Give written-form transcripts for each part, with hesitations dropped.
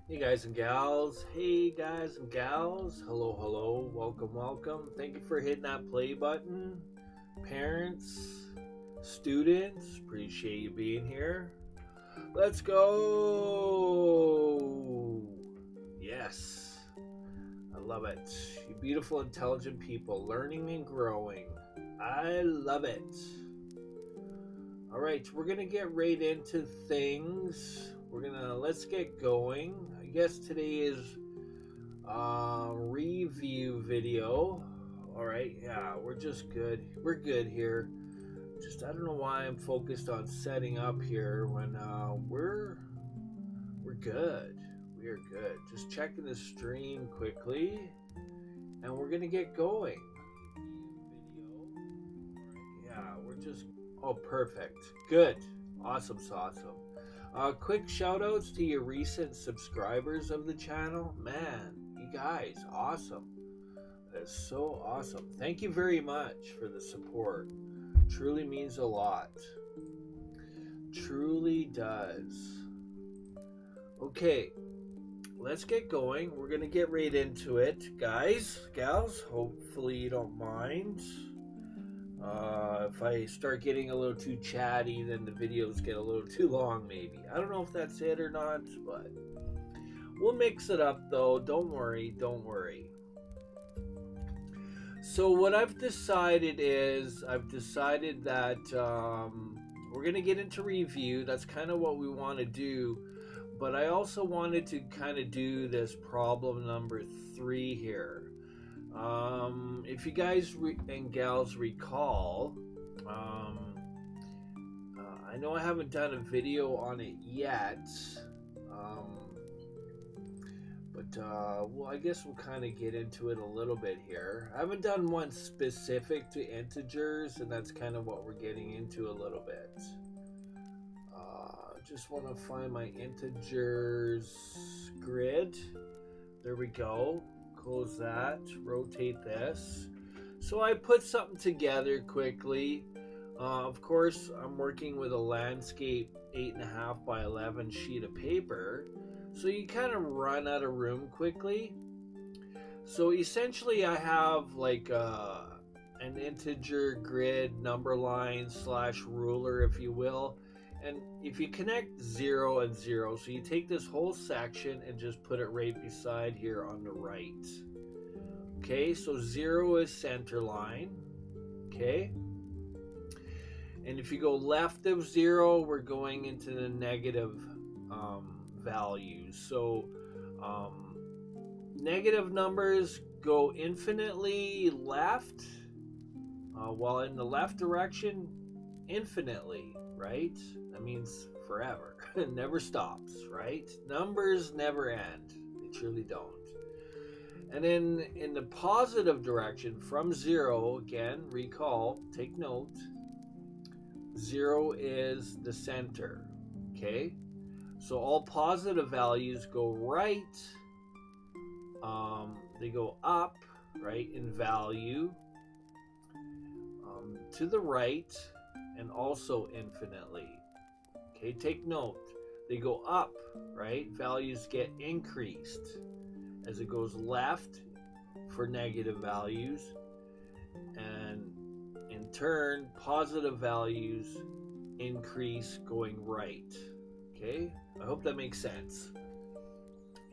Hey guys and gals, hello, welcome. Thank you for hitting that play button. Parents, students, appreciate you being here. Let's go! Yes, I love it. You beautiful, intelligent people, learning and growing. I love it. All right, we're gonna get right into things. Let's get going. I guess today is review video. All right, yeah, we're just good. We're good here. Just I don't know why I'm focused on setting up here when we're good. We are good. Just checking the stream quickly, and we're gonna get going. Yeah, we're just perfect. Good. Awesome. Quick shout outs to your recent subscribers of the channel. Man, you guys, awesome. That's so awesome. Thank you very much for the support. Truly means a lot. Truly does. Okay, let's get going. We're going to get right into it. Guys, gals, hopefully you don't mind. If I start getting a little too chatty, then the videos get a little too long, maybe. I don't know if that's it or not, but we'll mix it up, though. Don't worry. So what I've decided that we're going to get into review. That's kind of what we want to do. But I also wanted to kind of do this problem number 3 here. If you guys and gals recall, I know I haven't done a video on it yet, but well, I guess we'll kind of get into it a little bit here. I haven't done one specific to integers, and that's kind of what we're getting into a little bit. Just want to find my integers grid. There we go. Close that, rotate this. So I put something together quickly. Of course, I'm working with a landscape 8.5 by 11 sheet of paper. So you kind of run out of room quickly. So essentially I have like an integer grid number line / ruler, if you will. And if you connect 0 and 0, so you take this whole section and just put it right beside here on the right. Okay, so 0 is center line. Okay. And if you go left of 0, we're going into the negative values. So negative numbers go infinitely left, while in the left direction, infinitely, right? That means forever. It never stops, right? Numbers never end. They truly don't. And then in the positive direction, from 0, again, recall, take note, 0 is the center, okay? So all positive values go right, they go up, right, in value, to the right, and also infinitely. Okay, take note, they go up, right? Values get increased as it goes left for negative values, and in turn, positive values increase going right. Okay, I hope that makes sense.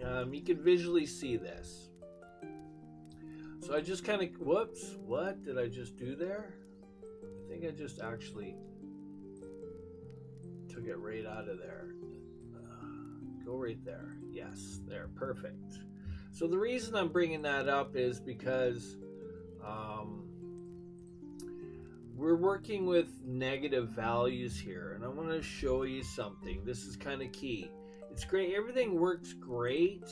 You can visually see this. So I just kind of, whoops, what did I just do there? I think I just actually took it right out of there. Go right there. Yes, there, perfect. So the reason I'm bringing that up is because we're working with negative values here, and I want to show you something. This is kind of key. It's great. Everything works great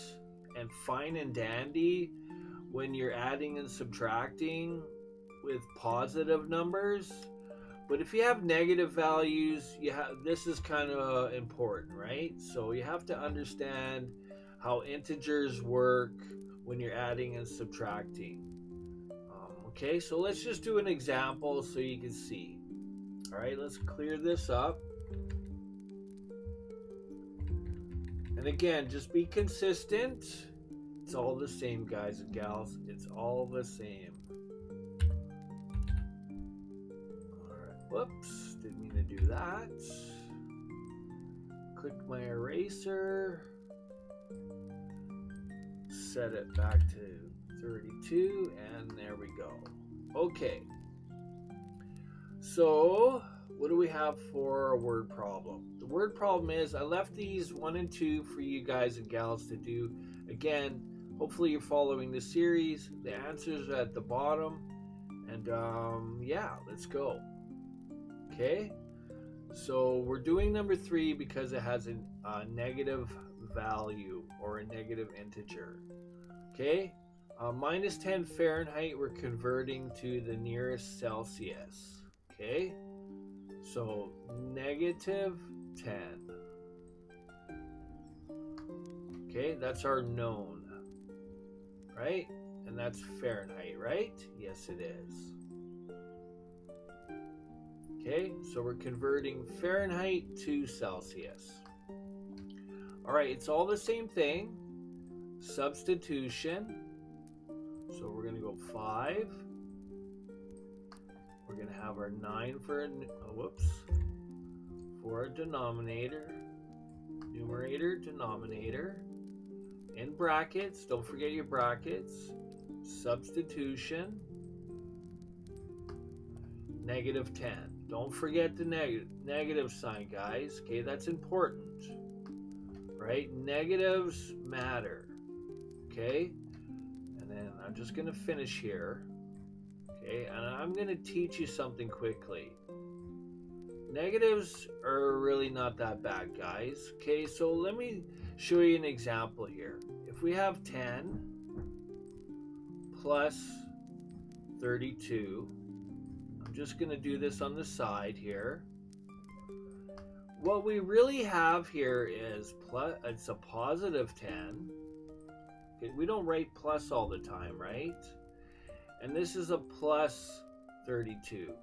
and fine and dandy when you're adding and subtracting with positive numbers. But if you have negative values, this is kind of important, right? So you have to understand how integers work when you're adding and subtracting. Okay, so let's just do an example so you can see. All right, let's clear this up. And again, just be consistent. It's all the same, guys and gals. It's all the same. Alright, whoops, didn't mean to do that. Click my eraser. Set it back to 32, and there we go. Okay. So, what do we have for a word problem? The word problem is, I left these 1 and 2 for you guys and gals to do. Again, hopefully you're following the series. The answers are at the bottom. And yeah, let's go. Okay, so we're doing number 3 because it has a negative value or a negative integer. Okay, minus 10 Fahrenheit, we're converting to the nearest Celsius. Okay, so negative 10. Okay, that's our known, right? And that's Fahrenheit, right? Yes, it is. Okay, so we're converting Fahrenheit to Celsius. All right, it's all the same thing. Substitution. So we're going to go 5. We're going to have our 9 for a denominator. Numerator, denominator. In brackets, don't forget your brackets. Substitution. Negative 10. Don't forget the negative sign, guys. Okay, that's important. Right? Negatives matter. Okay? And then I'm just going to finish here. Okay, and I'm going to teach you something quickly. Negatives are really not that bad, guys. Okay, so let me show you an example here. If we have 10 plus 32, I'm just going to do this on the side here. What we really have here is it's a positive 10. Okay, we don't write plus all the time, right? And this is a plus 32.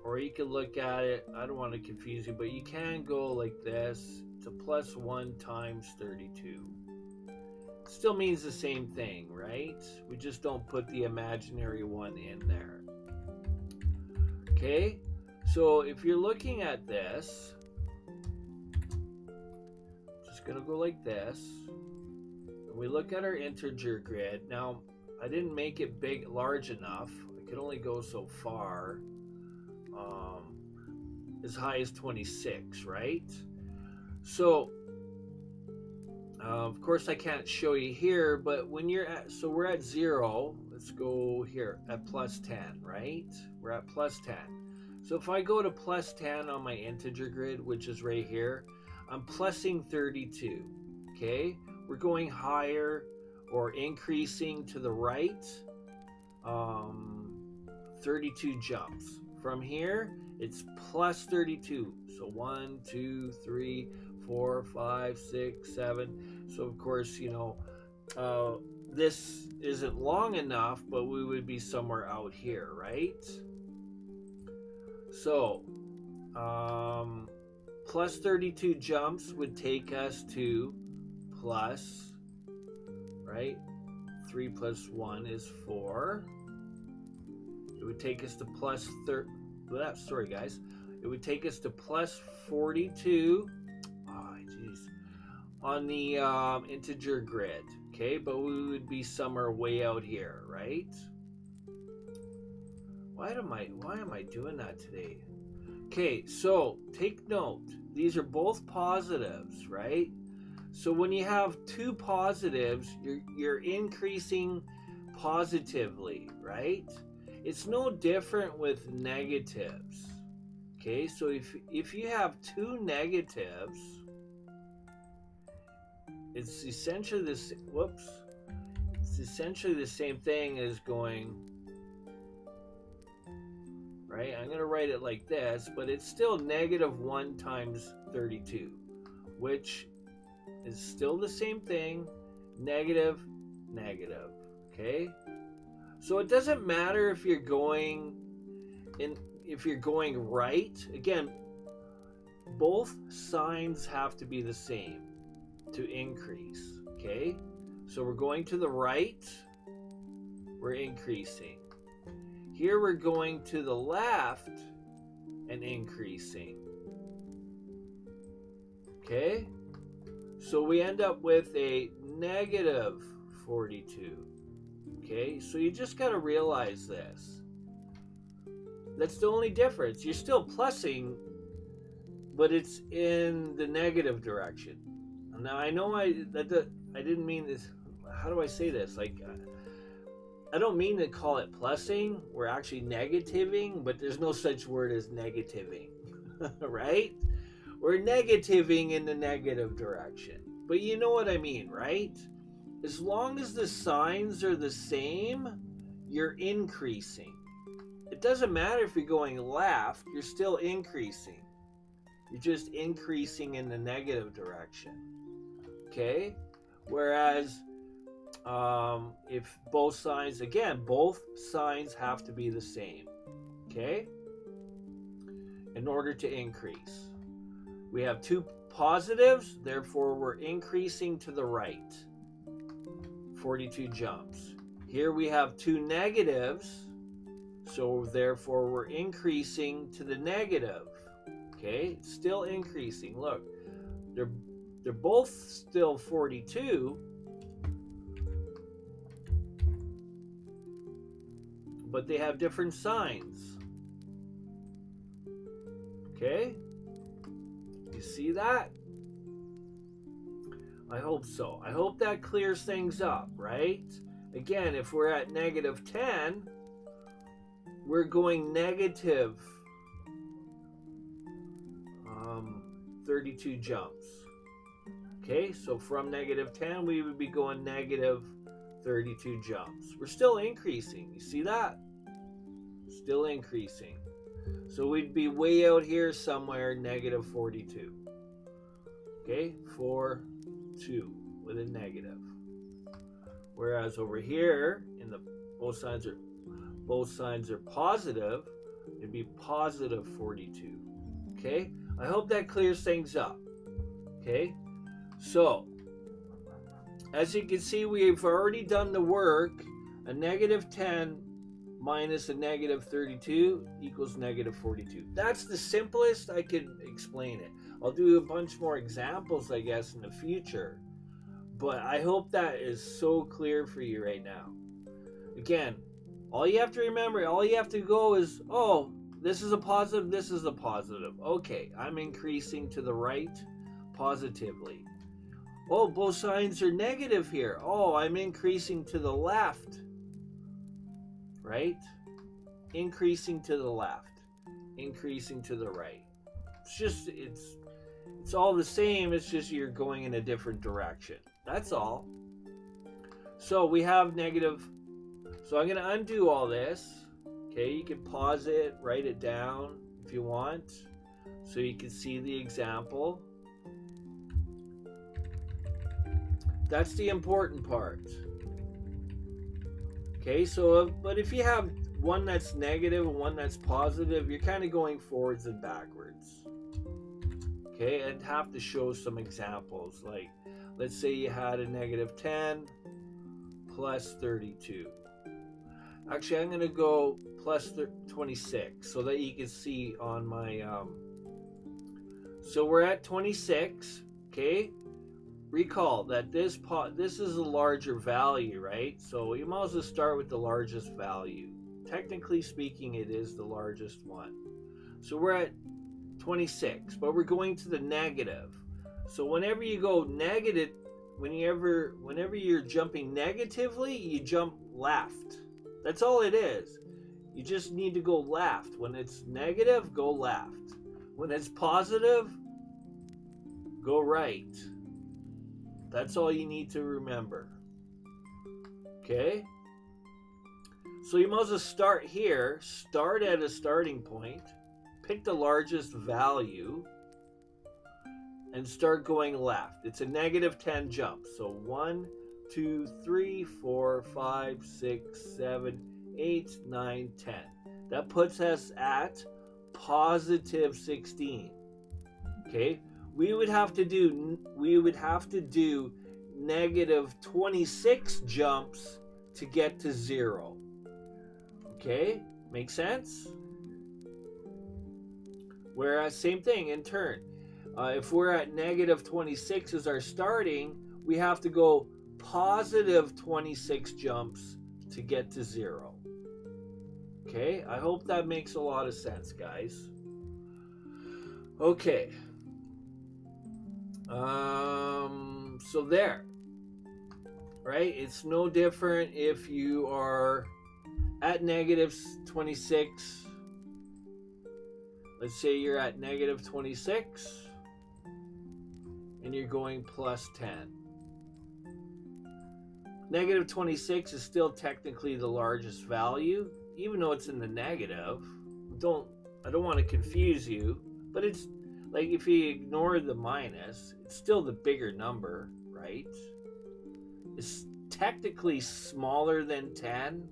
Or you can look at it, I don't want to confuse you, but you can go like this. It's a plus 1 times 32. Still means the same thing, right? We just don't put the imaginary 1 in there. Okay, so if you're looking at this, just going to go like this. And we look at our integer grid. Now, I didn't make it large enough. I could only go so far. As high as 26, right? So, of course I can't show you here, but when you're at, so we're at 0, let's go here at plus 10, right? We're at plus 10. So if I go to plus 10 on my integer grid, which is right here, I'm plusing 32, okay? We're going higher or increasing to the right, 32 jumps. From here, it's plus 32. So 1, 2, 3, 4, 5, 6, 7. So of course, you know, this isn't long enough, but we would be somewhere out here, right? So plus 32 jumps would take us to plus, right? 3 plus 1 is 4. It would take us to plus sorry guys. It would take us to plus 42. Oh, jeez. On the integer grid. Okay, but we would be somewhere way out here, right? Why am I doing that today? Okay, so take note. These are both positives, right? So when you have 2 positives, you're increasing positively, right? It's no different with negatives. Okay, so if you have 2 negatives, it's essentially this. It's essentially the same thing as going. Right, I'm going to write it like this, but it's still negative 1 times 32, which is still the same thing. Negative, negative. Okay. So it doesn't matter if you're going right. Again, both signs have to be the same. to increase. Okay, so we're going to the right, we're increasing. Here we're going to the left and increasing. Okay, so we end up with a negative 42. Okay, so you just got to realize this. That's the only difference. You're still plussing, but it's in the negative direction. Now I know I didn't mean this. How do I say this? Like, I don't mean to call it plussing. We're actually negativing, but there's no such word as negativing, right? We're negativing in the negative direction. But you know what I mean, right? As long as the signs are the same, you're increasing. It doesn't matter if you're going left, you're still increasing. You're just increasing in the negative direction. Okay? Whereas if both signs, again, both signs have to be the same. Okay? In order to increase. We have two positives, therefore we're increasing to the right. 42 jumps. Here we have two negatives, so therefore we're increasing to the negative. Okay, it's still increasing. Look, they're both still 42, but they have different signs. Okay, you see that? I hope so. I hope that clears things up, right? Again, if we're at negative 10, we're going negative 32 jumps. Okay, so from negative 10, we would be going negative 32 jumps. We're still increasing. You see that? Still increasing. So we'd be way out here somewhere, negative 42. Okay, 4, 2 with a negative. Whereas over here, in the both sides are positive, it'd be positive 42. Okay, I hope that clears things up. Okay, so as you can see, we've already done the work. A negative 10 minus a negative 32 equals negative 42. That's the simplest I could explain it. I'll do a bunch more examples, I guess, in the future. But I hope that is so clear for you right now. Again, all you have to remember, all you have to go is, oh, this is a positive, this is a positive. Okay, I'm increasing to the right positively. Oh, both signs are negative here. Oh, I'm increasing to the left. Right? Increasing to the left. Increasing to the right. It's all the same, it's just you're going in a different direction. That's all. So we have negative. So I'm going to undo all this. Okay, you can pause it, write it down if you want, so you can see the example. That's the important part. Okay, so, but if you have one that's negative and one that's positive, you're kind of going forwards and backwards. Okay, I'd have to show some examples. Like, let's say you had a negative 10 plus 32. Actually, I'm going to go plus 26 so that you can see on my... So we're at 26, okay? Recall that this is a larger value, right? So you might as well start with the largest value. Technically speaking, it is the largest one. So we're at 26, but we're going to the negative. So whenever you go negative, whenever you're jumping negatively, you jump left. That's all it is. You just need to go left. When it's negative, go left. When it's positive, go right. That's all you need to remember. Okay? So you might as well start here. Start at a starting point. Pick the largest value. And start going left. It's a negative 10 jump. So 1, 2, 3, 4, 5, 6, 7, 8, 9, 10. That puts us at positive 16. Okay? we would have to do negative 26 jumps to get to 0. Okay, make sense? Whereas same thing in turn, if we're at negative 26 as our starting, we have to go positive 26 jumps to get to 0. Okay, I hope that makes a lot of sense, guys. Okay. So there. Right? It's no different if you are at negative 26. Let's say you're at negative 26 and you're going plus 10. Negative 26 is still technically the largest value, even though it's in the negative. I don't want to confuse you, but it's like if you ignore the minus, it's still the bigger number, right? It's technically smaller than 10.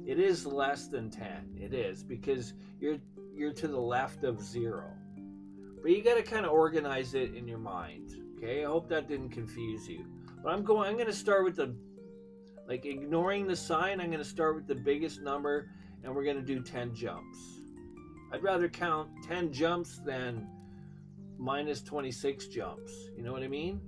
It is less than 10. It is, because you're to the left of 0. But you got to kind of organize it in your mind. Okay, I hope that didn't confuse you. But I'm going to start with ignoring the sign. I'm going to start with the biggest number, and we're going to do 10 jumps. I'd rather count 10 jumps than minus 26 jumps. You know what I mean?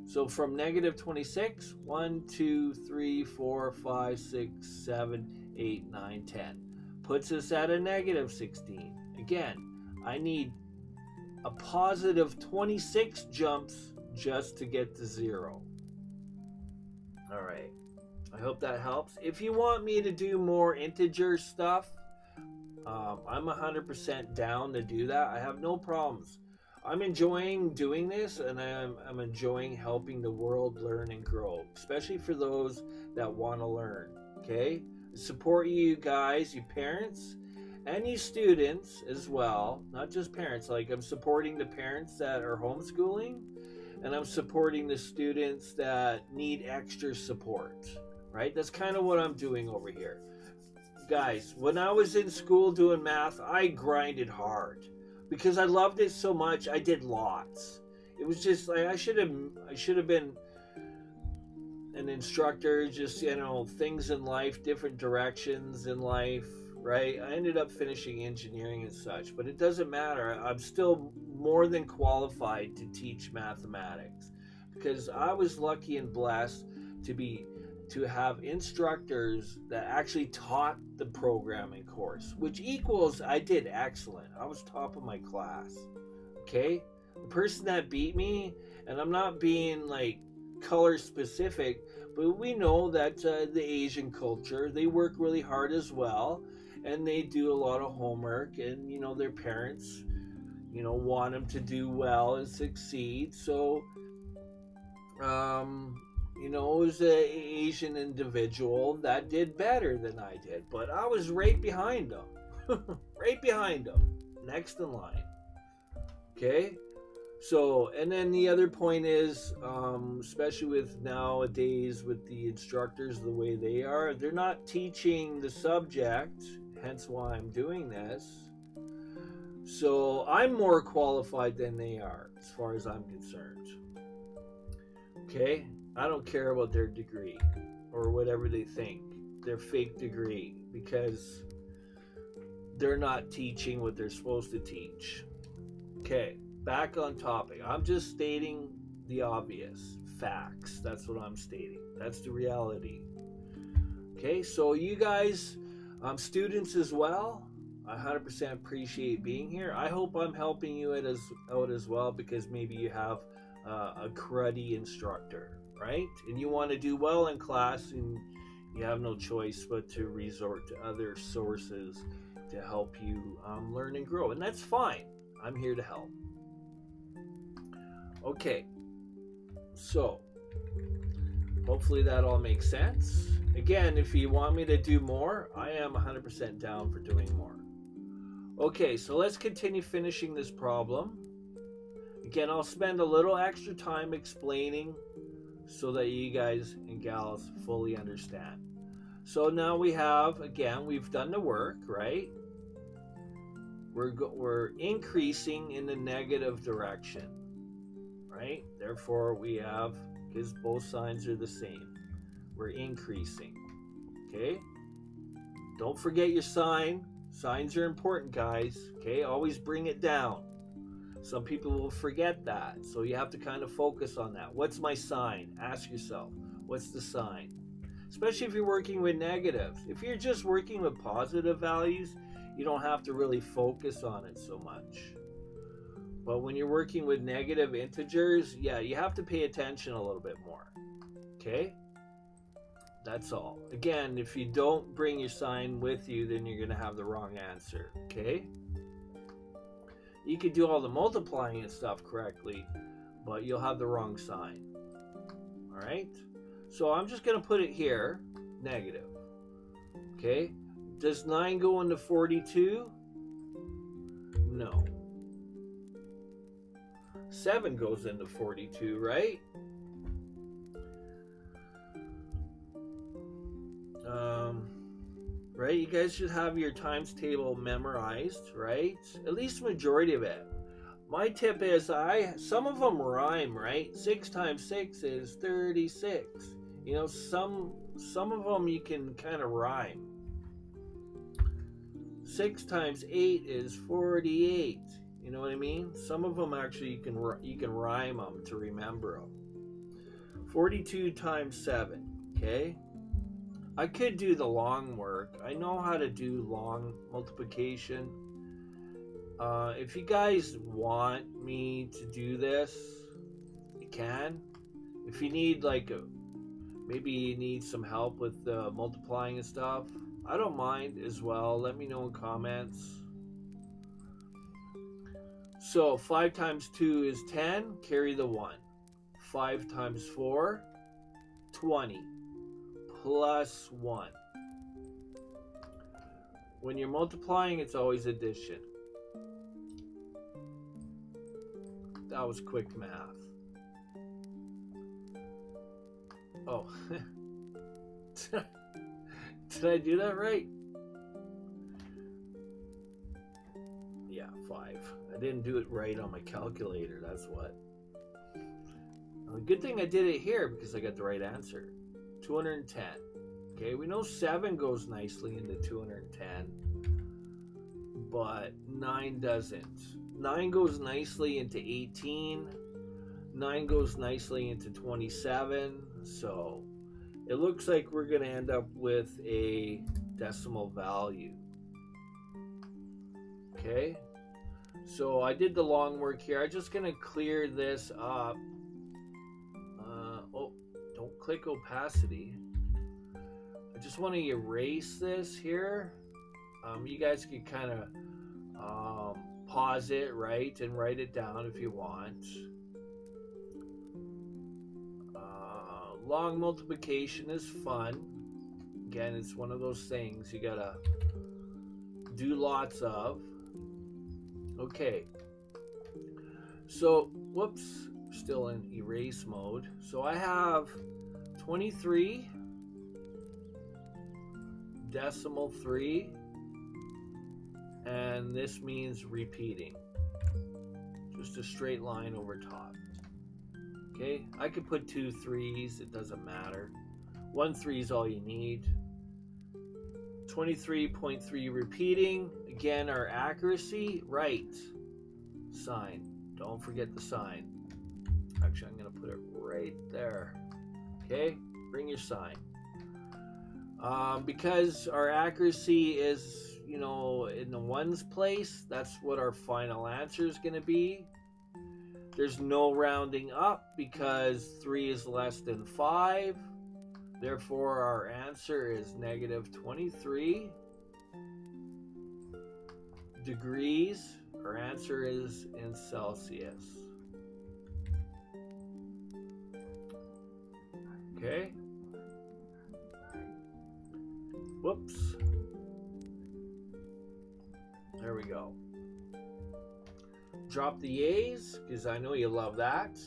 So from negative 26, 1, 2, 3, 4, 5, 6, 7, 8, 9, 10. Puts us at a negative 16. Again, I need a positive 26 jumps just to get to 0. All right. I hope that helps. If you want me to do more integer stuff, I'm 100% down to do that. I have no problems. I'm enjoying doing this, and I'm enjoying helping the world learn and grow, especially for those that want to learn. Okay? Support you guys, you parents, and you students as well. Not just parents. Like, I'm supporting the parents that are homeschooling, and I'm supporting the students that need extra support. Right? That's kind of what I'm doing over here. Guys, when I was in school doing math, I grinded hard. Because I loved it so much, I did lots. It was just like I should have been an instructor, just, things in life, different directions in life, right? I ended up finishing engineering and such, but it doesn't matter. I'm still more than qualified to teach mathematics because I was lucky and blessed to have instructors that actually taught the programming course, which equals I did excellent. I was top of my class. Okay? The person that beat me, and I'm not being like color specific, but we know that the Asian culture, they work really hard as well, and they do a lot of homework, and their parents want them to do well and succeed. So it was an Asian individual that did better than I did, but I was right behind them. Right behind them. Next in line. Okay? So, and then the other point is, especially with nowadays with the instructors the way they are, they're not teaching the subject, hence why I'm doing this. So, I'm more qualified than they are, as far as I'm concerned. Okay? I don't care about their degree or whatever they think, their fake degree, because they're not teaching what they're supposed to teach. Okay, back on topic. I'm just stating the obvious facts. That's what I'm stating. That's the reality. Okay, so you guys, students as well, I 100% appreciate being here. I hope I'm helping you out as well, because maybe you have a cruddy instructor. Right? And you want to do well in class, and you have no choice but to resort to other sources to help you learn and grow. And that's fine. I'm here to help. Okay. So, hopefully that all makes sense. Again, if you want me to do more, I am 100% down for doing more. Okay, so let's continue finishing this problem. Again, I'll spend a little extra time explaining so that you guys and gals fully understand. So now we have, again, we've done the work, right? We're increasing in the negative direction. right? Therefore, we have, because both signs are the same, we're increasing, okay? Don't forget your sign. Signs are important, guys, okay? Always bring it down. Some people will forget that, so you have to kind of focus on that. What's my sign? Ask yourself, what's the sign? Especially if you're working with negatives. If you're just working with positive values, you don't have to really focus on it so much. But when you're working with negative integers, yeah, you have to pay attention a little bit more. Okay? That's all. Again, if you don't bring your sign with you, then you're going to have the wrong answer. Okay? You could do all the multiplying and stuff correctly, but you'll have the wrong sign. All right? So I'm just going to put it here, negative. Okay? Does 9 go into 42? No. 7 goes into 42, right? Right? You guys should have your times table memorized, right? At least the majority of it. My tip is some of them rhyme, right? 6 times 6 is 36. You know, some of them you can kind of rhyme. 6 times 8 is 48. You know what I mean? Some of them actually you can rhyme them to remember them. 42 times 7, okay? I could do the long work. I know how to do long multiplication. If you guys want me to do this, you can. If you need maybe you need some help with multiplying and stuff, I don't mind as well. Let me know in comments. So 5 times 2 is 10, carry the 1. 5 times 4, 20. Plus 1. When you're multiplying, it's always addition. That was quick math. Oh. Did I do that right? Yeah, 5. I didn't do it right on my calculator, that's what. Well, good thing I did it here because I got the right answer. 210. Okay, we know 7 goes nicely into 210, but 9 doesn't. 9 goes nicely into 18. 9 goes nicely into 27. So it looks like we're going to end up with a decimal value. Okay, so I did the long work here. I'm just going to clear this up. Don't click opacity. I just want to erase this here. You guys can kind of pause it, right, and write it down if you want. Long multiplication is fun. Again, it's one of those things you gotta do lots of. Okay. So, whoops, still in erase mode. So I have 23 decimal 3, and this means repeating. Just a straight line over top. Okay, I could put 2 3s, it doesn't matter. 1 3 is all you need. 23.3 repeating. Again, our accuracy, right. Sign. Don't forget the sign. Actually, I'm going to put it right there. Okay, bring your sign. Because our accuracy is, you know, in the ones place, that's what our final answer is going to be. There's no rounding up because 3 is less than 5. Therefore, our answer is negative 23 degrees. Our answer is in Celsius. Okay. Whoops. There we go. Drop the A's, because I know you love that.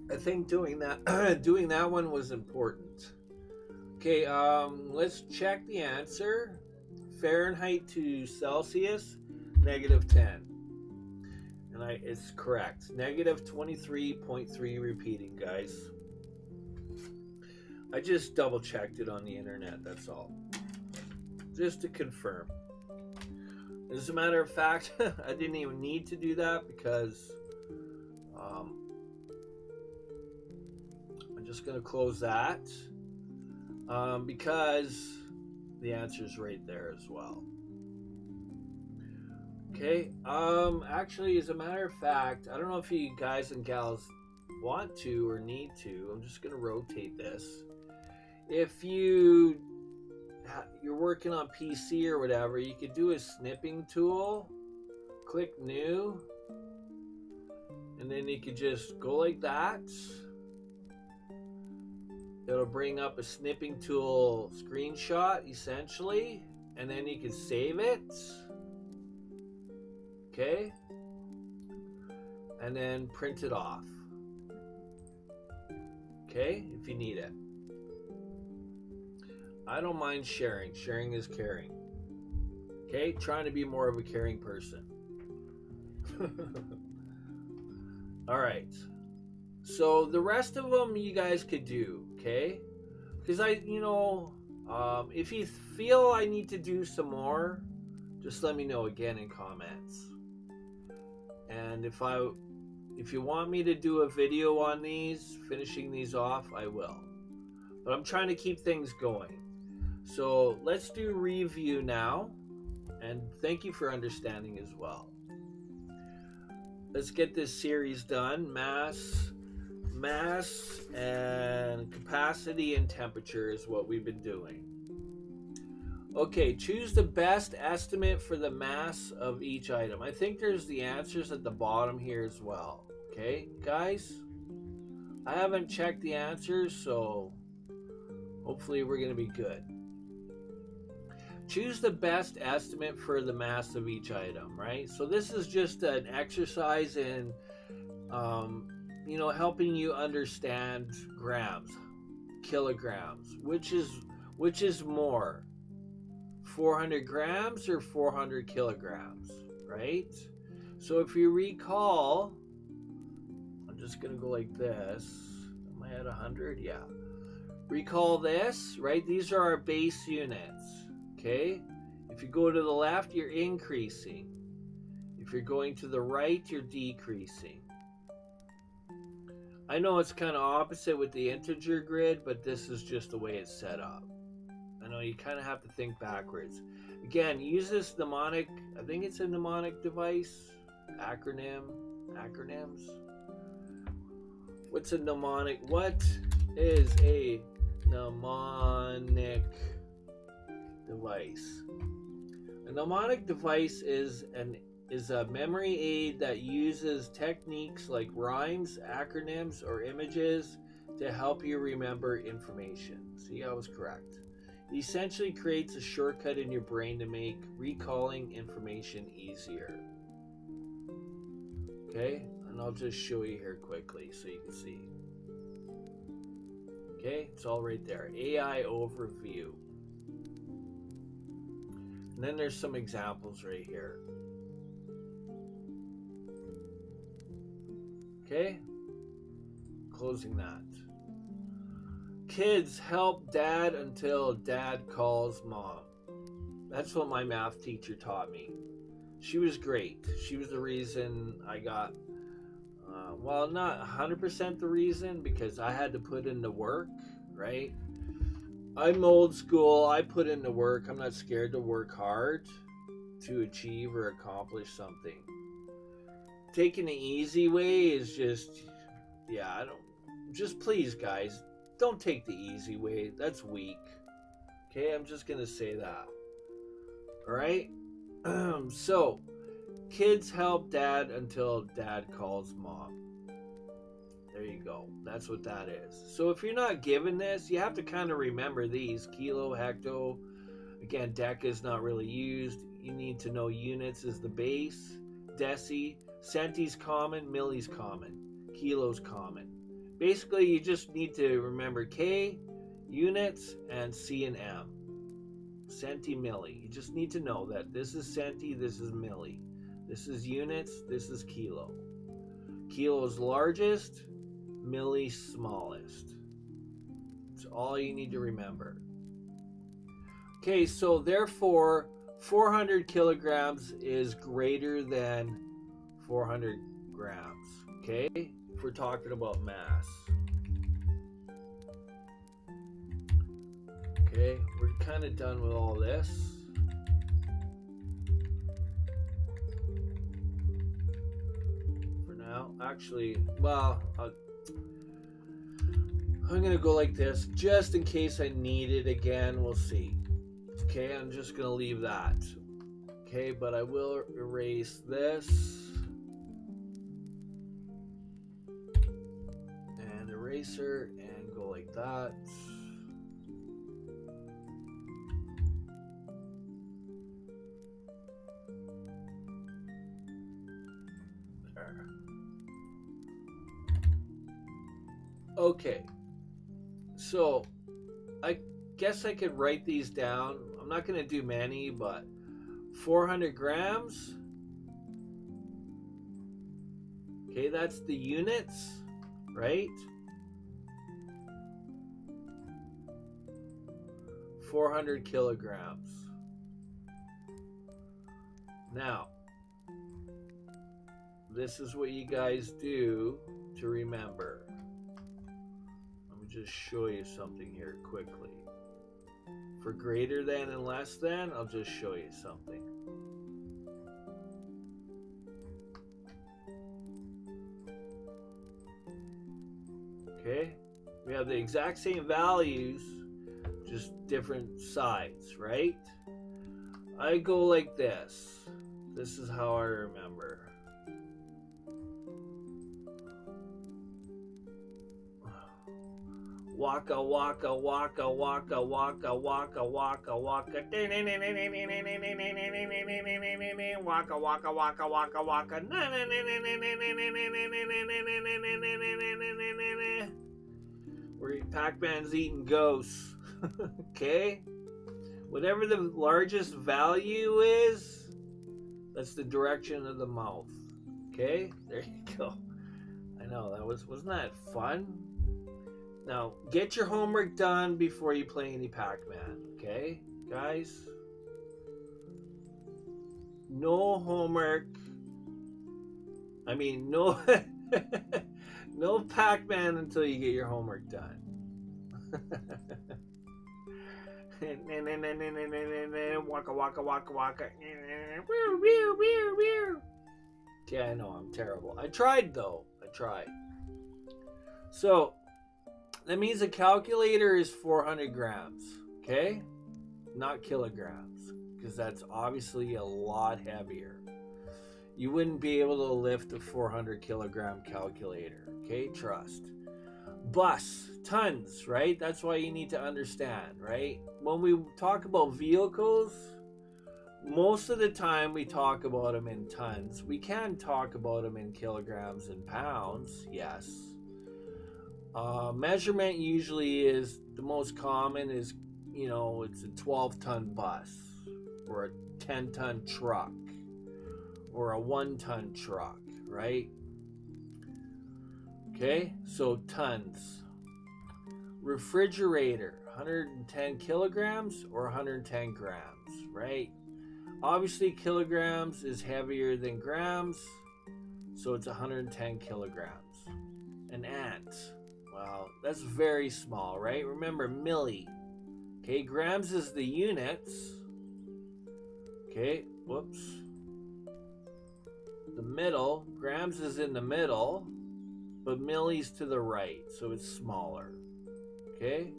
I think doing that one was important. Okay, let's check the answer. Fahrenheit to Celsius, -10. And it's correct. -23.3 repeating, guys. I just double checked it on the internet, that's all. Just to confirm. As a matter of fact, I didn't even need to do that because I'm just going to close that because the answer is right there as well. Okay, actually, as a matter of fact, I don't know if you guys and gals want to or need to. I'm just going to rotate this. If you're working on PC or whatever, you could do a snipping tool, click new, and then you could just go like that. It'll bring up a snipping tool screenshot essentially, and then you can save it. Okay, and then print it off. Okay, if you need it. I don't mind sharing. Sharing is caring. Okay, trying to be more of a caring person. All right. So the rest of them you guys could do, okay? Because if you feel I need to do some more, just let me know again in comments. And if you want me to do a video on these, finishing these off, I will. But I'm trying to keep things going. So let's do review now. And thank you for understanding as well. Let's get this series done. Mass and capacity and temperature is what we've been doing. Okay, choose the best estimate for the mass of each item. I think there's the answers at the bottom here as well. Okay, guys? I haven't checked the answers, so hopefully we're going to be good. Choose the best estimate for the mass of each item, right? So this is just an exercise in, helping you understand grams, kilograms, which is more, 400 grams or 400 kilograms, right? So if you recall, I'm just going to go like this. Am I at 100? Yeah. Recall this, right? These are our base units, okay? If you go to the left, you're increasing. If you're going to the right, you're decreasing. I know it's kind of opposite with the integer grid, but this is just the way it's set up. I know you kind of have to think backwards. Again, use this mnemonic. I think it's a mnemonic device. Acronyms. What's a mnemonic? What is a mnemonic device? A mnemonic device is a memory aid that uses techniques like rhymes, acronyms, or images to help you remember information. See, I was correct. It essentially creates a shortcut in your brain to make recalling information easier. Okay, and I'll just show you here quickly so you can see. Okay, it's all right there. AI overview. And then there's some examples right here. Okay, closing that. Kids help dad until dad calls mom. That's what my math teacher taught me. She was great. She was the reason I got, well, not 100% the reason, because I had to put in the work, right? I'm old school. I put in the work. I'm not scared to work hard to achieve or accomplish something. Taking the easy way is just, just please, guys, don't take the easy way. That's weak. Okay, I'm just going to say that. All right? So, kids help dad until dad calls mom. There you go. That's what that is. So if you're not given this, you have to kind of remember these. Kilo, hecto. Again, deca is not really used. You need to know units is the base. Deci. Centi's common. Milli's common. Kilo's common. Basically, you just need to remember K, units, and C and M. Centimilli. You just need to know that this is centi, this is milli. This is units, this is kilo. Kilo is largest, milli smallest. That's all you need to remember. Okay, so therefore 400 kilograms is greater than 400 grams. Okay, if we're talking about mass. Okay, we're kind of done with all this. For now, actually, well, I'm going to go like this just in case I need it again. We'll see. Okay, I'm just going to leave that. Okay, but I will erase this. And eraser and go like that. There. Okay. So, I guess I could write these down. I'm not going to do many, but 400 grams. Okay, that's the units, right? 400 kilograms. Now, this is what you guys do to remember. Let me just show you something here quickly. For greater than and less than, I'll just show you something. Okay, we have the exact same values, just different sides, right? I go like this. This is how I remember. Waka waka waka waka waka waka waka waka waka waka waka waka waka. Where Pac-Man's eating ghosts. Okay, whatever the largest value is, that's the direction of the mouth. Okay, there you go. I know that wasn't that fun? Now, get your homework done before you play any Pac-Man, okay, guys? No homework. I mean, no, no Pac-Man until you get your homework done. Waka waka waka waka. Okay, I know I'm terrible. I tried though. I tried. So that means the calculator is 400 grams, okay? Not kilograms, because that's obviously a lot heavier. You wouldn't be able to lift a 400 kilogram calculator, okay? Trust. Bus, tons, right? That's why you need to understand, right? When we talk about vehicles, most of the time we talk about them in tons. We can talk about them in kilograms and pounds, yes. Measurement usually is, the most common is, you know, it's a 12-ton bus or a 10-ton truck or a 1-ton truck, right? Okay, so tons. Refrigerator, 110 kilograms or 110 grams, right? Obviously, kilograms is heavier than grams, so it's 110 kilograms. An ant. Wow, that's very small, right? Remember, milli. Okay, grams is the units. Okay, whoops. The middle, grams is in the middle, but milli's to the right, so it's smaller. Okay?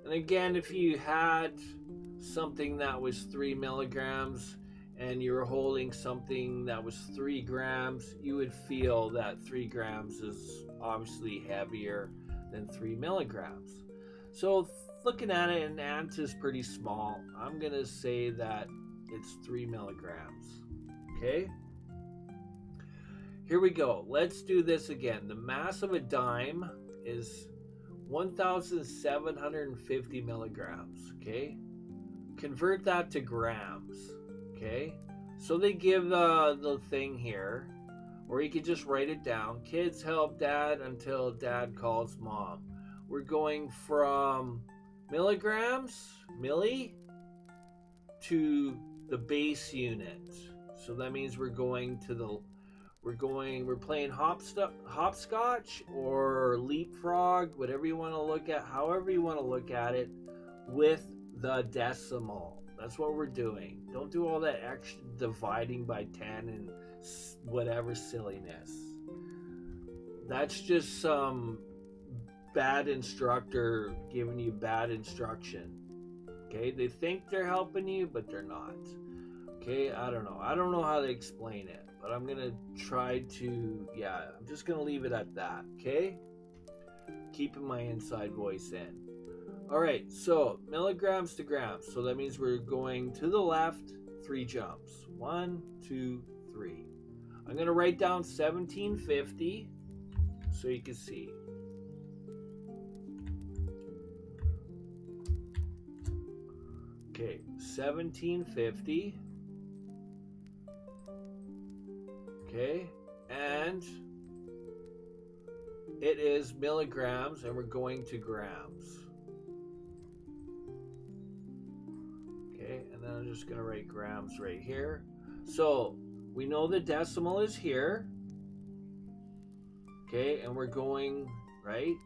And again, if you had something that was 3 milligrams and you were holding something that was 3 grams, you would feel that 3 grams is obviously heavier than 3 milligrams. So looking at it, an ant is pretty small. I'm going to say that it's 3 milligrams. Okay? Here we go. Let's do this again. The mass of a dime is 1,750 milligrams, okay? Convert that to grams, okay? So they give the thing here, or you could just write it down. Kids help dad until dad calls mom. We're going from milligrams, milli, to the base unit. So that means we're playing hopscotch or leapfrog, whatever you want to look at, however you want to look at it, with the decimal. That's what we're doing. Don't do all that extra dividing by 10 and whatever silliness. That's just some bad instructor giving you bad instruction. Okay, they think they're helping you, but they're not. Okay, I don't know how to explain it, but I'm gonna try to, I'm just gonna leave it at that. Okay, keeping my inside voice in. All right, so milligrams to grams. So that means we're going to the left 3 jumps. 1, 2, 3. I'm gonna write down 1750 so you can see. Okay, 1750. Okay, and it is milligrams, and we're going to grams. Okay, and then I'm just going to write grams right here. So we know the decimal is here. Okay, and we're going right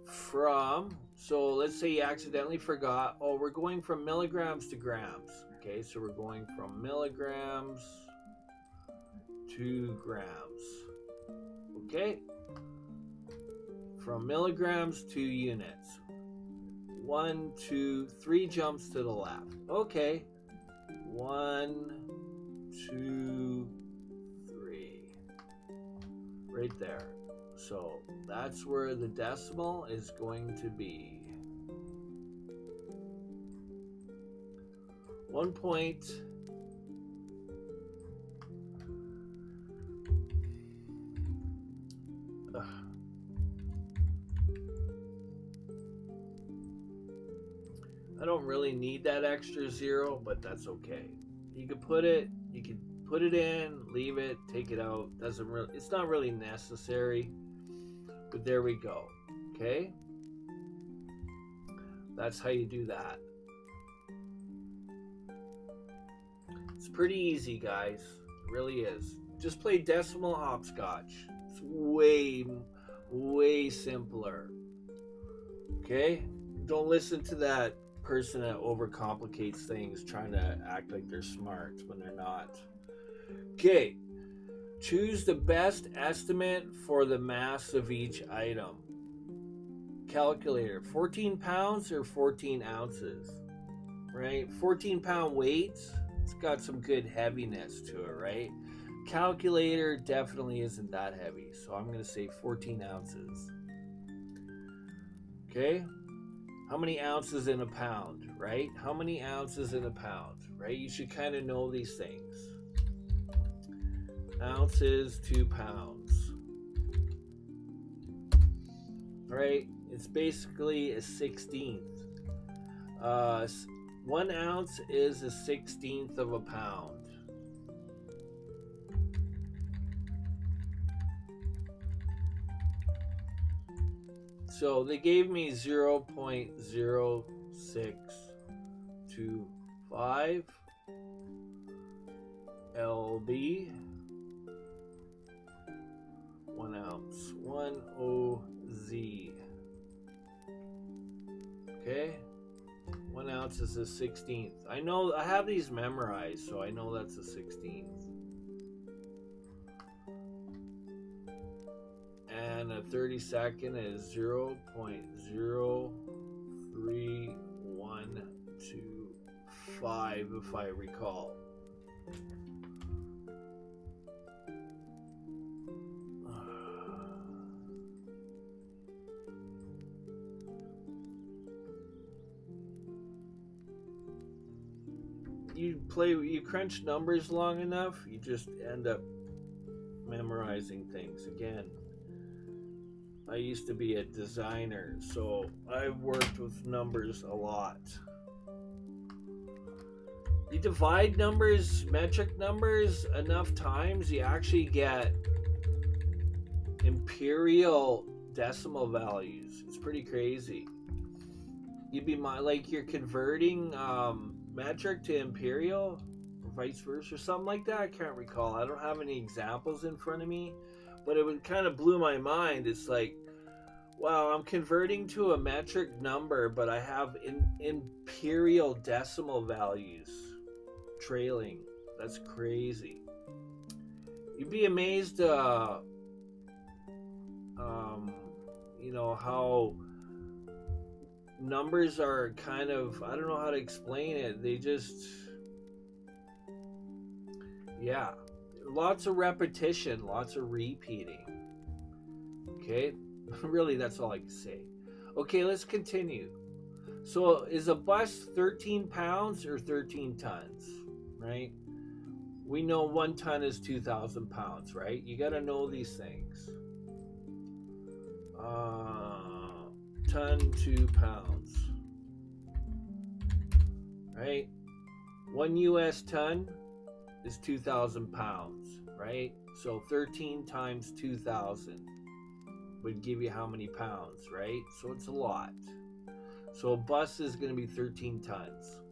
from, so let's say you accidentally forgot, we're going from milligrams to grams. Okay, so we're going from milligrams to grams. Okay, from milligrams to units. 1, 2, 3 jumps to the left. Okay, 1, 2, 3, right there. So that's where the decimal is going to be. 1 point. I don't really need that extra 0, but that's okay. You can put it in, leave it, take it out. It's not really necessary. But there we go. Okay? That's how you do that. It's pretty easy, guys. It really is. Just play decimal hopscotch. It's way, way simpler. Okay? Don't listen to that person that overcomplicates things, trying to act like they're smart when they're not. Okay. Choose the best estimate for the mass of each item. Calculator, 14 pounds or 14 ounces, right? 14-pound weight, it's got some good heaviness to it, right? Calculator definitely isn't that heavy, so I'm going to say 14 ounces. Okay? How many ounces in a pound, right? How many ounces in a pound, right? You should kind of know these things. Ounces to pounds. All right, it's basically a 16th. 1 ounce is a 16th of a pound. So they gave me 0.0625 lb. 1 ounce, 1 OZ. Okay, 1 ounce is a 16th. I know, I have these memorized, so I know that's a 16th. And a 32nd is 0.03125, if I recall. You crunch numbers long enough, you just end up memorizing things again. I used to be a designer, so I've worked with numbers a lot. You divide numbers, metric numbers, enough times, you actually get imperial decimal values. It's pretty crazy. You'd be like you're converting metric to imperial, or vice versa, or something like that. I can't recall. I don't have any examples in front of me, but it would kind of blew my mind. It's like, wow, I'm converting to a metric number, but I have imperial decimal values trailing. That's crazy. You'd be amazed, you know, how numbers are kind of, I don't know how to explain it. They just, yeah, lots of repetition, lots of repeating. Okay, really, that's all I can say. Okay, let's continue. So, is a bus 13 pounds or 13 tons? Right? We know 1 ton is 2,000 pounds, right? You got to know these things. Ton, 2 pounds. Right? 1 US ton is 2,000 pounds, right? So 13 times 2,000 would give you how many pounds, right? So it's a lot. So a bus is going to be 13 tons.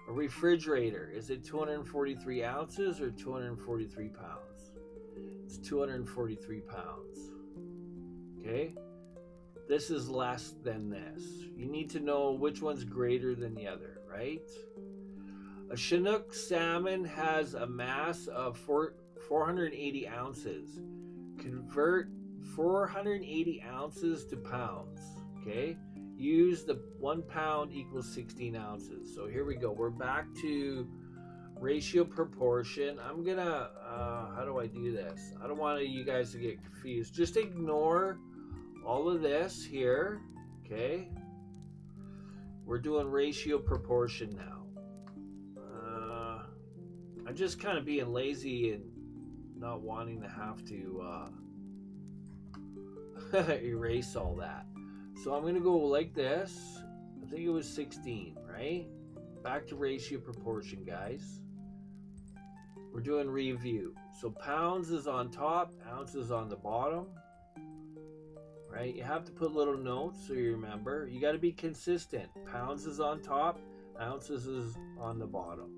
A refrigerator, is it 243 ounces or 243 pounds? It's 243 pounds. Okay? This is less than this. You need to know which one's greater than the other, right? A Chinook salmon has a mass of 480 ounces. Convert 480 ounces to pounds, okay? Use the 1 pound equals 16 ounces. So here we go. We're back to ratio proportion. I'm gonna, how do I do this? I don't want you guys to get confused. Just ignore all of this here, okay? We're doing ratio proportion now. I'm just kind of being lazy and not wanting to have to erase all that. So I'm going to go like this. I think it was 16, right? Back to ratio proportion, guys. We're doing review. So pounds is on top, ounces on the bottom. Right? You have to put little notes so you remember. You got to be consistent. Pounds is on top, ounces is on the bottom.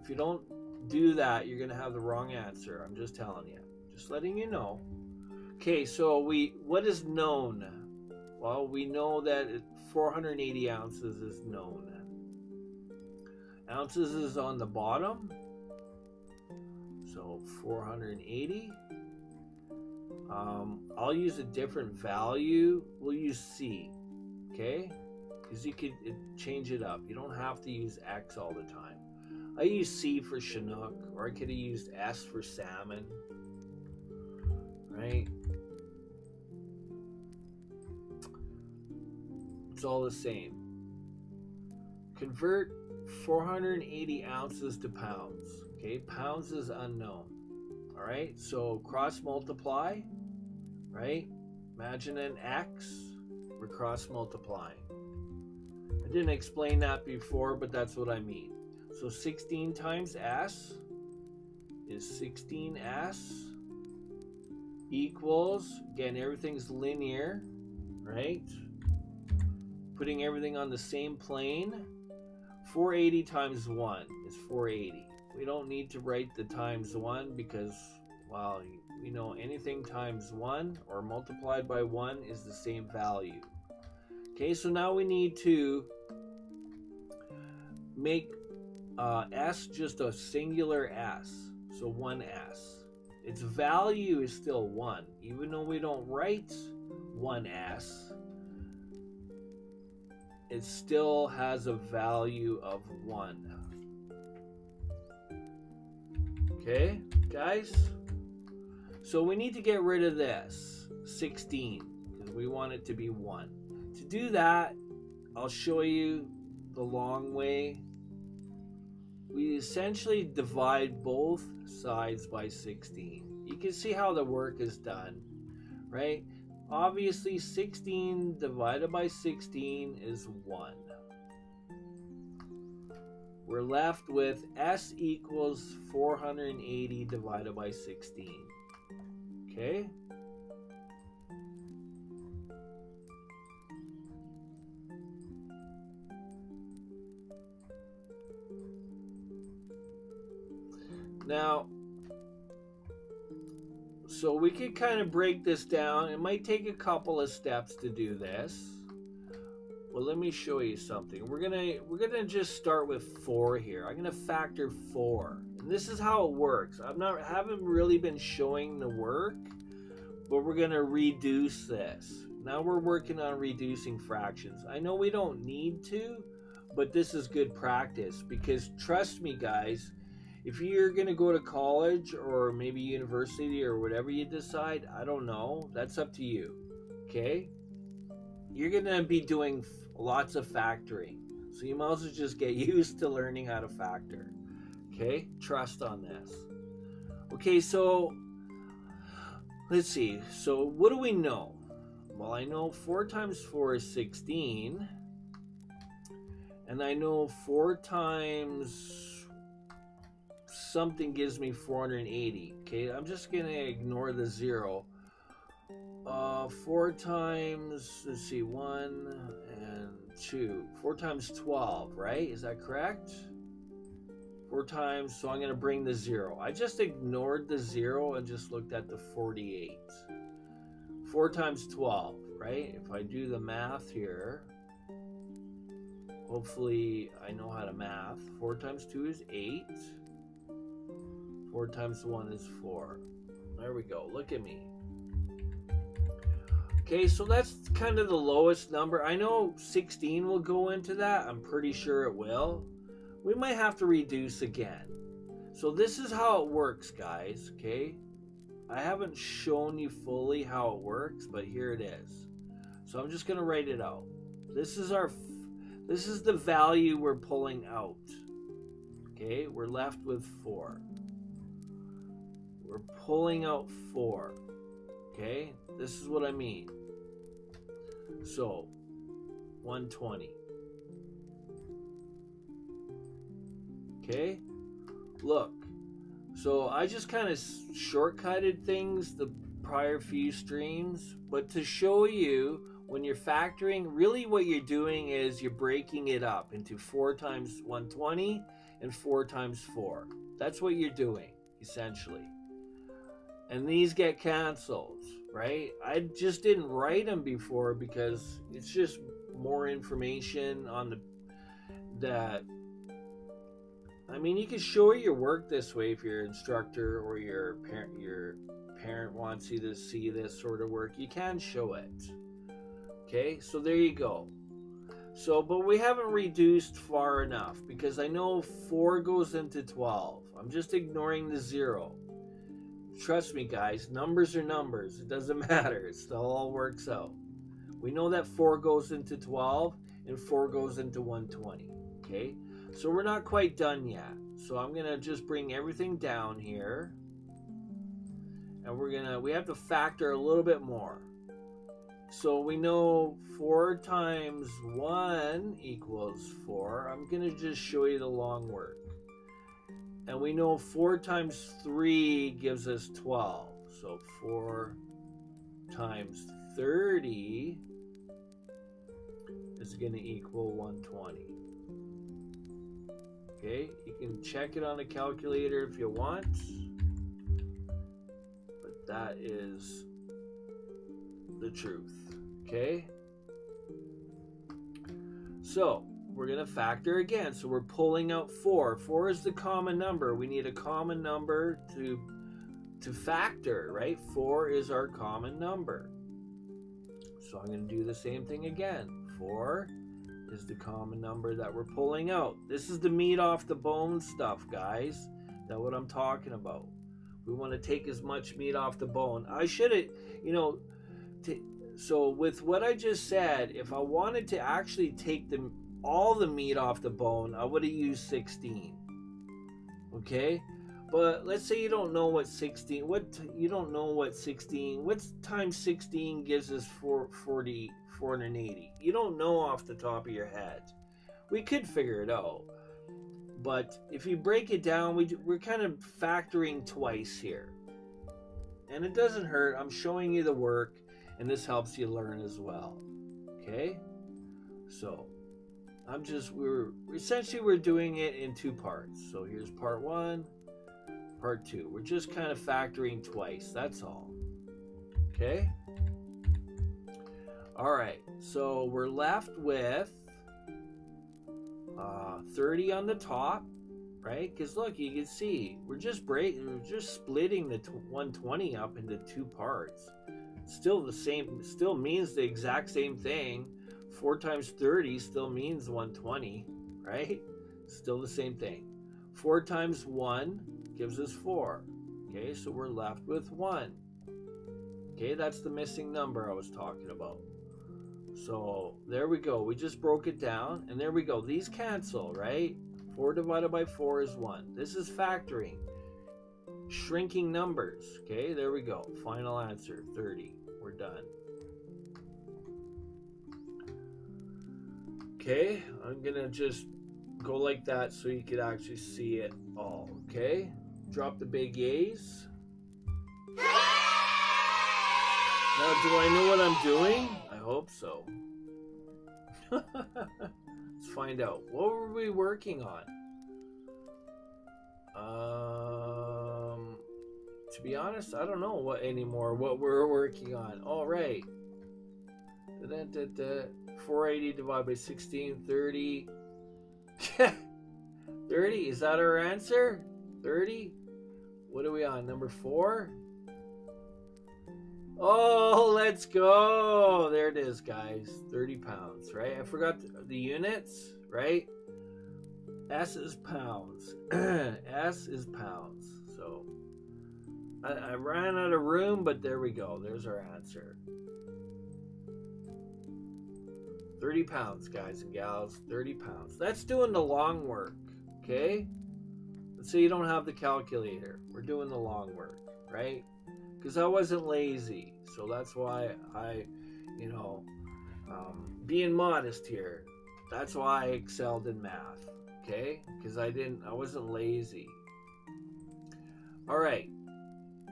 If you don't do that, you're going to have the wrong answer. I'm just telling you. Just letting you know. Okay, so what is known? Well, we know that 480 ounces is known. Ounces is on the bottom. So 480. I'll use a different value. We'll use C. Okay? Because you could change it up. You don't have to use X all the time. I use C for Chinook, or I could have used S for salmon. Right? It's all the same. Convert 480 ounces to pounds. Okay, pounds is unknown. All right, so cross multiply. Right? Imagine an X. We're cross multiplying. I didn't explain that before, but that's what I mean. So 16 times S is 16S equals, again, everything's linear, right? Putting everything on the same plane. 480 times 1 is 480. We don't need to write the times 1 because, well, we know anything times 1 or multiplied by 1 is the same value. Okay, so now we need to make S just a singular S. So 1S. Its value is still 1. Even though we don't write 1S, it still has a value of 1. Okay, guys? So we need to get rid of this 16 because we want it to be 1. To do that, I'll show you the long way. We essentially divide both sides by 16. You can see how the work is done. right? Obviously 16 divided by 16 is 1. We're left with S equals 480 divided by 16. Okay? Now, so we could kind of break this down. It might take a couple of steps to do this. Well, let me show you something. We're gonna just start with 4 here. I'm gonna factor 4. And this is how it works. Haven't really been showing the work, but we're gonna reduce this. Now we're working on reducing fractions. I know we don't need to, but this is good practice because trust me, guys, if you're going to go to college or maybe university or whatever you decide, I don't know, that's up to you, okay? You're going to be doing lots of factoring, so you might as well just get used to learning how to factor, okay? Trust on this. Okay, so let's see. So what do we know? Well, I know 4 times 4 is 16, and I know 4 times something gives me 480. Okay, I'm just gonna ignore the 0. 4 times, let's see, 1 and 2. 4 times 12, right? Is that correct? 4 times, so I'm gonna bring the 0. I just ignored the 0 and just looked at the 48. 4 times 12, right? If I do the math here, hopefully I know how to math. 4 times 2 is 8. 4 times 1 is 4. There we go. Look at me. Okay, so that's kind of the lowest number. I know 16 will go into that. I'm pretty sure it will. We might have to reduce again. So this is how it works, guys, okay? I haven't shown you fully how it works, but here it is. So I'm just going to write it out. This is the value we're pulling out. Okay, we're left with 4. We're pulling out 4. Okay, this is what I mean. So 120. Okay, look. So I just kind of shortcutted things the prior few streams, but to show you when you're factoring, really what you're doing is you're breaking it up into 4 times 120 and 4 times 4. That's what you're doing, essentially. And these get canceled, right? I just didn't write them before because it's just more information on that. I mean, you can show your work this way if your instructor or your parent wants you to see this sort of work. You can show it. Okay, so there you go. So, but we haven't reduced far enough because I know 4 goes into 12. I'm just ignoring the 0. Trust me, guys, numbers are numbers. It doesn't matter. It still all works out. We know that 4 goes into 12 and 4 goes into 120. Okay, so we're not quite done yet. So I'm gonna just bring everything down here, and we have to factor a little bit more. So we know 4 times 1 equals 4. I'm gonna just show you the long work. And we know 4 times 3 gives us 12. So 4 times 30 is going to equal 120. Okay, you can check it on a calculator if you want. But that is the truth. Okay? So we're going to factor again. So we're pulling out 4. 4 is the common number. We need a common number to factor, right? 4 is our common number. So I'm going to do the same thing again. 4 is the common number that we're pulling out. This is the meat off the bone stuff, guys. That's what I'm talking about. We want to take as much meat off the bone. I should have, so with what I just said, if I wanted to actually take all the meat off the bone, I would have used 16. Okay? But let's say you don't know what 16, you don't know what 16, what times 16 gives us 480. You don't know off the top of your head. We could figure it out. But if you break it down, we're kind of factoring twice here. And it doesn't hurt. I'm showing you the work, and this helps you learn as well. Okay? So, we're doing it in two parts. So here's part 1, part 2. We're just kind of factoring twice. That's all. Okay? All right. So we're left with 30 on the top, right? Because look, you can see we're just splitting the 120 up into two parts. Still the same. Still means the exact same thing. 4 times 30 still means 120, right? Still the same thing. 4 times 1 gives us 4. Okay, so we're left with 1. Okay, that's the missing number I was talking about. So there we go. We just broke it down, and there we go. These cancel, right? 4 divided by 4 is 1. This is factoring. Shrinking numbers. Okay, there we go. Final answer, 30. We're done. Okay, I'm gonna just go like that so you could actually see it all. Okay, drop the big A's. Now, do I know what I'm doing? I hope so. Let's find out. What were we working on? To be honest, I don't know what we're working on. All right. 480 divided by 16, 30. 30, is that our answer? 30? What are we on? Number 4? Oh, let's go. There it is, guys. 30 pounds, right? I forgot the units, right? S is pounds. S is pounds. So I ran out of room, but there we go. There's our answer. 30 pounds, guys and gals. 30 pounds. That's doing the long work, okay? Let's say you don't have the calculator. We're doing the long work, right? Because I wasn't lazy. So that's why being modest here. That's why I excelled in math, okay? Because I wasn't lazy. All right.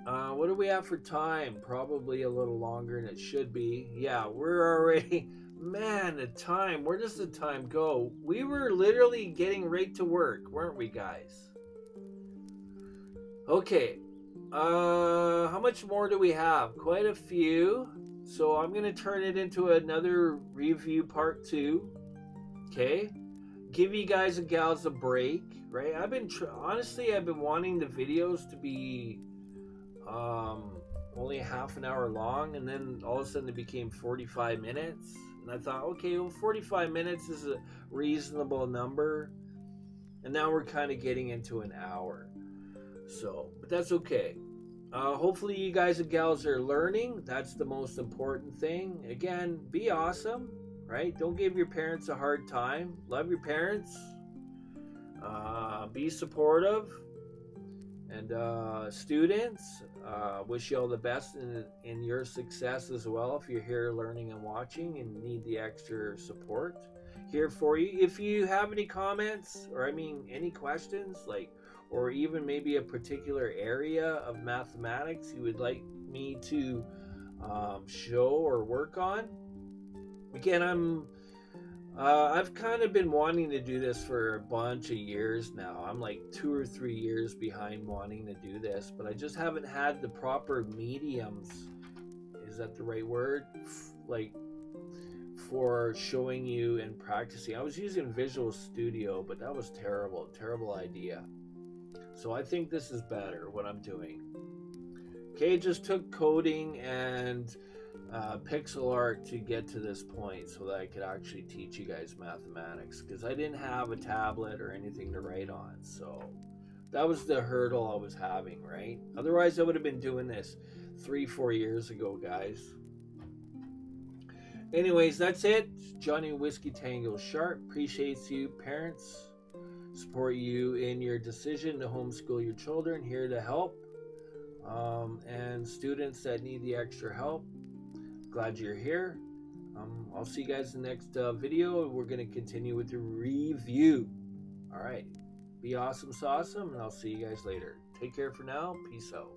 What do we have for time? Probably a little longer than it should be. Yeah, we're already... Man, the time. Where does the time go? We were literally getting right to work, weren't we, guys? Okay. How much more do we have? Quite a few. So I'm going to turn it into another review part 2. Okay? Give you guys and gals a break, right? Honestly, I've been wanting the videos to be only half an hour long, and then all of a sudden it became 45 minutes. And I thought, okay, well, 45 minutes is a reasonable number. And now we're kind of getting into an hour. So, but that's okay. Hopefully you guys and gals are learning. That's the most important thing. Again, be awesome, right? Don't give your parents a hard time. Love your parents. Be supportive. And students, wish you all the best in your success as well. If you're here learning and watching and need the extra support, here for you. If you have any comments or any questions, or even maybe a particular area of mathematics you would like me to show or work on. Again, I've kind of been wanting to do this for a bunch of years now. I'm like 2 or 3 years behind wanting to do this, but I just haven't had the proper mediums. Is that the right word? For showing you and practicing. I was using Visual Studio, but that was terrible idea. So I think this is better, what I'm doing. Okay, just took coding and pixel art to get to this point so that I could actually teach you guys mathematics, because I didn't have a tablet or anything to write on. So that was the hurdle I was having, right? Otherwise I would have been doing this 3-4 years ago, guys. Anyways, that's it. Johnny Whiskey Tango Sharp appreciates you, parents, support you in your decision to homeschool your children, here to help. And students that need the extra help, glad you're here. I'll see you guys in the next video. We're going to continue with the review. All right. Be awesome, and I'll see you guys later. Take care for now. Peace out.